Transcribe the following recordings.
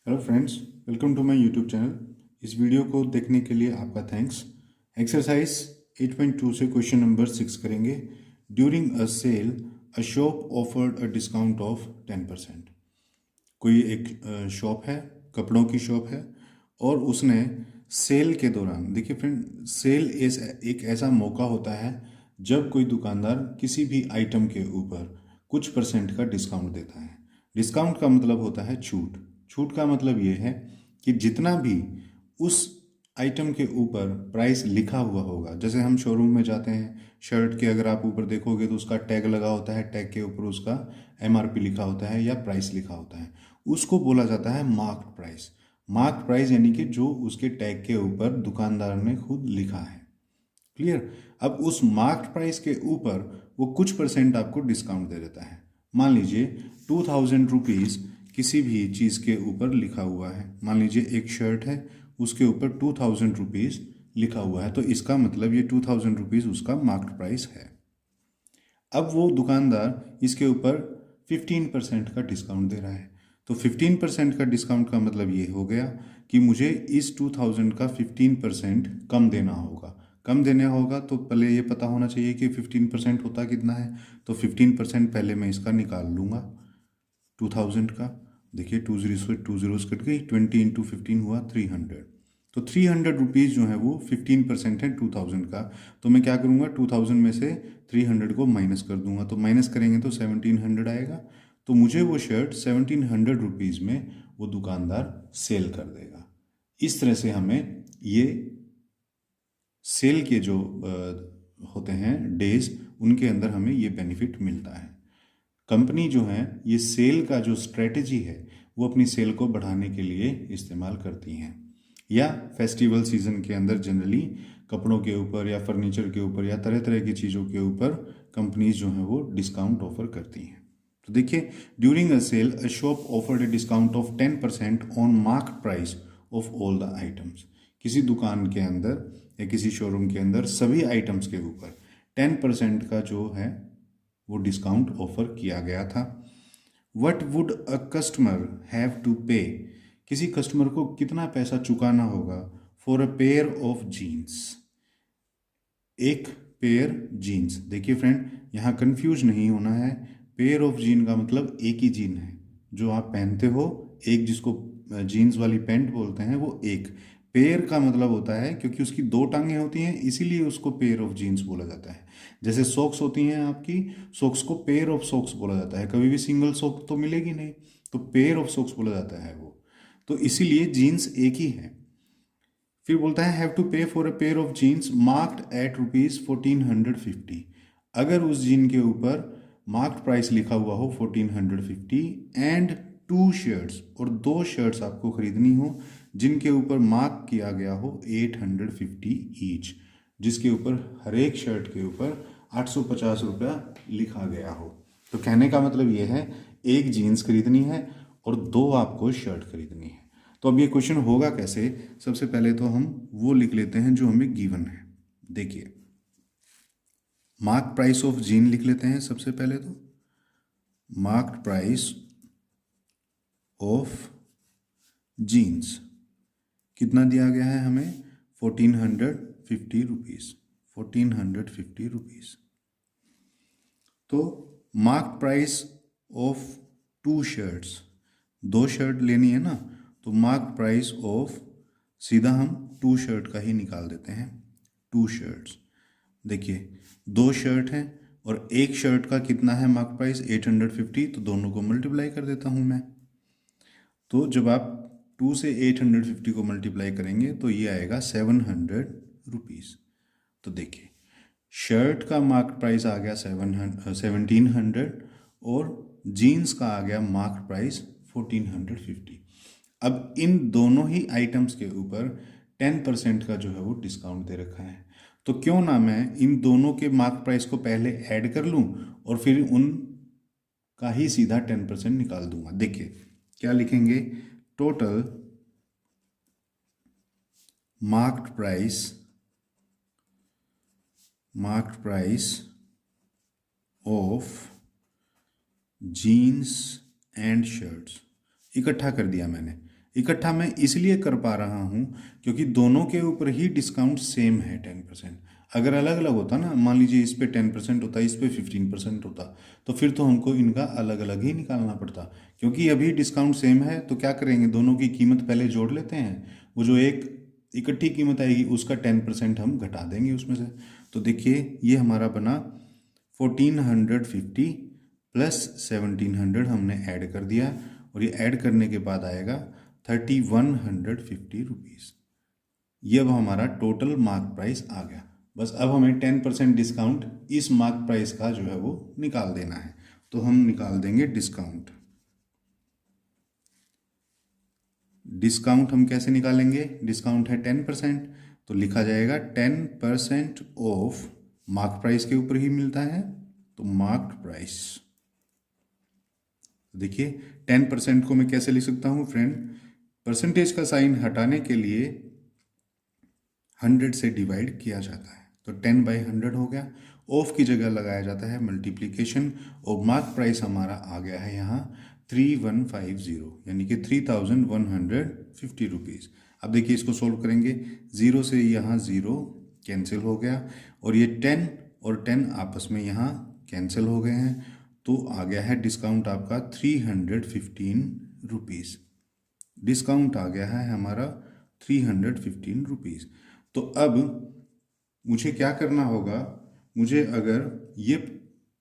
Hello friends, welcome to my YouTube channel. इस video को देखने के लिए आपका थैंक्स। एक्सरसाइज 8.2 से क्वेश्चन नंबर 6 करेंगे। During a sale a shop offered a discount of 10%। कोई एक शॉप है, कपड़ों की शॉप है, और उसने सेल के दौरान, देखिए फ्रेंड, सेल एक ऐसा मौका होता है जब कोई दुकानदार किसी भी आइटम के ऊपर कुछ परसेंट का डिस्काउंट देता है। डिस्काउंट का मतलब होता है छूट। छूट का मतलब ये है कि जितना भी उस आइटम के ऊपर प्राइस लिखा हुआ होगा, जैसे हम शोरूम में जाते हैं, शर्ट के अगर आप ऊपर देखोगे तो उसका टैग लगा होता है, टैग के ऊपर उसका एमआरपी लिखा होता है या प्राइस लिखा होता है, उसको बोला जाता है मार्क्ड प्राइस। मार्क्ड प्राइस यानी कि जो उसके टैग के ऊपर दुकानदार ने खुद लिखा है। क्लियर। अब उस मार्क्ड प्राइस के ऊपर वो कुछ परसेंट आपको डिस्काउंट दे देता है। मान लीजिए 2000 रुपीज़ किसी भी चीज़ के ऊपर लिखा हुआ है। मान लीजिए एक शर्ट है, उसके ऊपर 2000 रुपीज़ लिखा हुआ है, तो इसका मतलब ये 2000 रुपीज़ उसका मार्क्ड प्राइस है। अब वो दुकानदार इसके ऊपर 15% का डिस्काउंट दे रहा है। तो 15% का डिस्काउंट का मतलब ये हो गया कि मुझे इस 2000 का 15% कम देना होगा। कम देना होगा तो पहले ये पता होना चाहिए कि 15% होता कितना है। तो 15% पहले मैं इसका निकाल लूँगा 2000 का। देखिए 20 से 20 कट गई, 20 × 15 हुआ 300। तो 300 रुपीज़ जो है वो 15% है 2000 का। तो मैं क्या करूँगा, 2000 में से 300 को माइनस कर दूंगा। तो माइनस करेंगे तो 1700 आएगा। तो मुझे वो शर्ट 1700 रुपीज़ में वो दुकानदार सेल कर देगा। इस तरह से हमें ये सेल के जो होते हैं डेज, उनके अंदर हमें ये बेनिफिट मिलता है। कंपनी जो है ये सेल का जो स्ट्रेटजी है वो अपनी सेल को बढ़ाने के लिए इस्तेमाल करती हैं, या फेस्टिवल सीजन के अंदर जनरली कपड़ों के ऊपर या फर्नीचर के ऊपर या तरह तरह की चीज़ों के ऊपर कंपनीज जो हैं वो डिस्काउंट ऑफर करती हैं। तो देखिए, during a sale a shop offered a discount of 10% on marked price of all the items. किसी दुकान के अंदर या किसी शोरूम के अंदर सभी आइटम्स के ऊपर 10% का जो है वो डिस्काउंट ऑफर किया गया था। What would a customer have to pay, किसी कस्टमर को कितना पैसा चुकाना होगा for a pair of jeans, एक पेयर जीन्स। देखिए फ्रेंड, यहाँ कंफ्यूज नहीं होना है। पेयर ऑफ जीन का मतलब एक ही जीन है जो आप पहनते हो, एक जिसको जीन्स वाली पैंट बोलते हैं वो एक। पेयर का मतलब होता है क्योंकि उसकी दो टांगें होती हैं इसीलिए उसको पेयर ऑफ जीन्स बोला जाता है। जैसे सॉक्स होती हैं आपकी, सॉक्स को पेयर ऑफ सॉक्स बोला जाता है, कभी भी सिंगल सॉक्स तो मिलेगी नहीं, तो पेयर ऑफ सॉक्स बोला जाता है वो। तो इसीलिए जीन्स एक ही है। फिर बोलता है have to pay for a pair of jeans marked at ₹1450। अगर उस जीन के ऊपर मार्क्ड प्राइस लिखा हुआ हो 1450 एंड टू शर्ट्स, और दो शर्ट्स आपको खरीदनी हो जिनके ऊपर मार्क किया गया हो 850 ईच, जिसके ऊपर हर एक शर्ट के ऊपर 850 रुपया लिखा गया हो। तो कहने का मतलब ये है, एक जीन्स खरीदनी है और दो आपको शर्ट खरीदनी है। तो अब ये क्वेश्चन होगा कैसे। सबसे पहले तो हम वो लिख लेते हैं जो हमें गिवन है। देखिए, मार्क प्राइस ऑफ जीन लिख लेते हैं सबसे पहले तो। मार्क्ड प्राइस ऑफ जीन्स कितना दिया गया है हमें, 1450 रुपीज़। 1450 रुपीज़। तो mark price of two shirts, दो शर्ट लेनी है ना, तो मार्क प्राइस ऑफ, सीधा हम टू शर्ट का ही निकाल देते हैं। टू शर्ट्स, देखिए दो शर्ट हैं और एक शर्ट का कितना है मार्क प्राइस 850, तो दोनों को मल्टीप्लाई कर देता हूँ मैं। तो जब आप 2 से 850 को मल्टीप्लाई करेंगे तो ये आएगा 700 रुपीज़। तो देखिए, शर्ट का मार्क प्राइस आ गया 1700 और जीन्स का आ गया मार्क प्राइस 1450। अब इन दोनों ही आइटम्स के ऊपर 10% का जो है वो डिस्काउंट दे रखा है। तो क्यों ना मैं इन दोनों के मार्क प्राइस को पहले ऐड कर लूँ और फिर उन का ही सीधा 10% निकाल दूंगा। देखिए क्या लिखेंगे, total marked price of jeans and shirts इकट्ठा कर दिया मैंने। इकट्ठा मैं इसलिए कर पा रहा हूँ क्योंकि दोनों के ऊपर ही डिस्काउंट सेम है 10%। अगर अलग अलग होता ना, मान लीजिए इस पे 10% होता, इस पे 15% होता, तो फिर तो हमको इनका अलग अलग ही निकालना पड़ता। क्योंकि अभी डिस्काउंट सेम है तो क्या करेंगे, दोनों की कीमत पहले जोड़ लेते हैं, वो जो एक इकट्ठी कीमत आएगी उसका 10% हम घटा देंगे उसमें से। तो देखिए ये हमारा बना 1450 प्लस 1700 हमने ऐड कर दिया, और ये ऐड करने के बाद आएगा 3150 रुपीज़। ये अब हमारा टोटल मार्क प्राइस आ गया। बस अब हमें 10% डिस्काउंट इस मार्क प्राइस का जो है वो निकाल देना है। तो हम निकाल देंगे डिस्काउंट। डिस्काउंट हम कैसे निकालेंगे, डिस्काउंट है 10%, तो लिखा जाएगा 10% ऑफ मार्क प्राइस के ऊपर ही मिलता है, तो मार्क प्राइस। देखिए 10% को मैं कैसे लिख सकता हूँ फ्रेंड, परसेंटेज का साइन हटाने के लिए 100 से डिवाइड किया जाता है, तो 10/100 हो गया। ऑफ की जगह लगाया जाता है मल्टीप्लिकेशन, और मार्क प्राइस हमारा आ गया है यहाँ 3150, यानी कि 3150 रुपीज़। अब देखिए इसको सोल्व करेंगे, 0 से यहाँ 0 कैंसिल हो गया, और ये 10 और 10 आपस में यहाँ कैंसिल हो गए हैं, तो आ गया है डिस्काउंट आपका 315 रुपीज़। डिस्काउंट आ गया है हमारा 315 रुपीज़। तो अब मुझे क्या करना होगा, मुझे अगर ये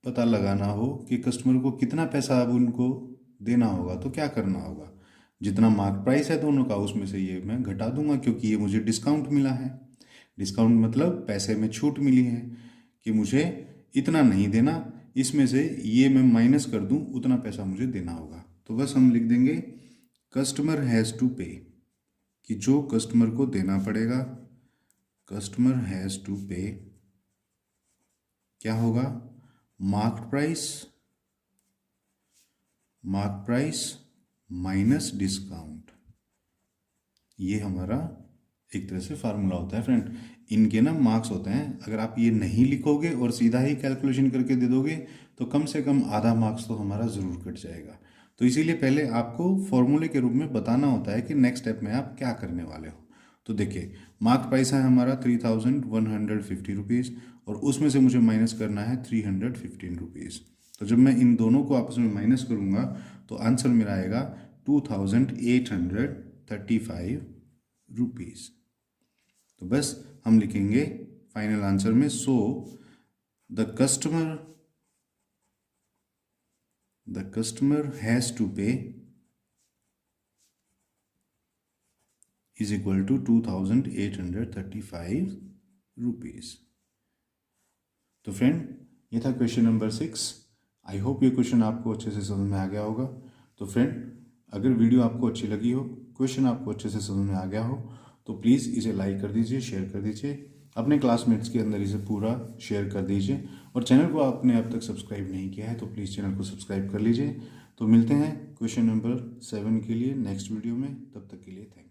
पता लगाना हो कि कस्टमर को कितना पैसा अब उनको देना होगा, तो क्या करना होगा, जितना मार्क प्राइस है दोनों का उसमें से ये मैं घटा दूंगा, क्योंकि ये मुझे डिस्काउंट मिला है। डिस्काउंट मतलब पैसे में छूट मिली है कि मुझे इतना नहीं देना, इसमें से ये मैं माइनस कर दूं, उतना पैसा मुझे देना होगा। तो बस हम लिख देंगे कस्टमर हैज़ टू पे, कि जो कस्टमर को देना पड़ेगा, कस्टमर हैज़ टू पे क्या होगा, मार्क प्राइस माइनस डिस्काउंट। ये हमारा एक तरह से फार्मूला होता है फ्रेंड। इनके ना मार्क्स होते हैं, अगर आप ये नहीं लिखोगे और सीधा ही कैलकुलेशन करके दे दोगे तो कम से कम आधा मार्क्स तो हमारा ज़रूर कट जाएगा। तो इसीलिए पहले आपको फॉर्मूले के रूप में बताना होता है कि नेक्स्ट स्टेप में आप क्या करने वाले हो। तो देखिए मार्क प्राइस है हमारा 3150 रुपीज़, और उसमें से मुझे माइनस करना है 315 रुपीज़। तो जब मैं इन दोनों को आपस में माइनस करूँगा तो आंसर मेरा आएगा 2835 रुपीज़। तो बस हम लिखेंगे फाइनल आंसर में, so the customer has to pay is equal to 2835 rupees. तो फ्रेंड ये था क्वेश्चन नंबर 6। आई होप ये क्वेश्चन आपको अच्छे से समझ में आ गया होगा। तो फ्रेंड अगर वीडियो आपको अच्छी लगी हो, क्वेश्चन आपको अच्छे से समझ में आ गया हो, तो प्लीज़ इसे लाइक कर दीजिए, शेयर कर दीजिए, अपने क्लासमेट्स के अंदर इसे पूरा शेयर कर दीजिए, और चैनल को आपने अब तक सब्सक्राइब नहीं किया है तो प्लीज़ चैनल को सब्सक्राइब कर लीजिए। तो मिलते हैं क्वेश्चन नंबर 7 के लिए नेक्स्ट वीडियो में, तब तक के लिए थैंक यू।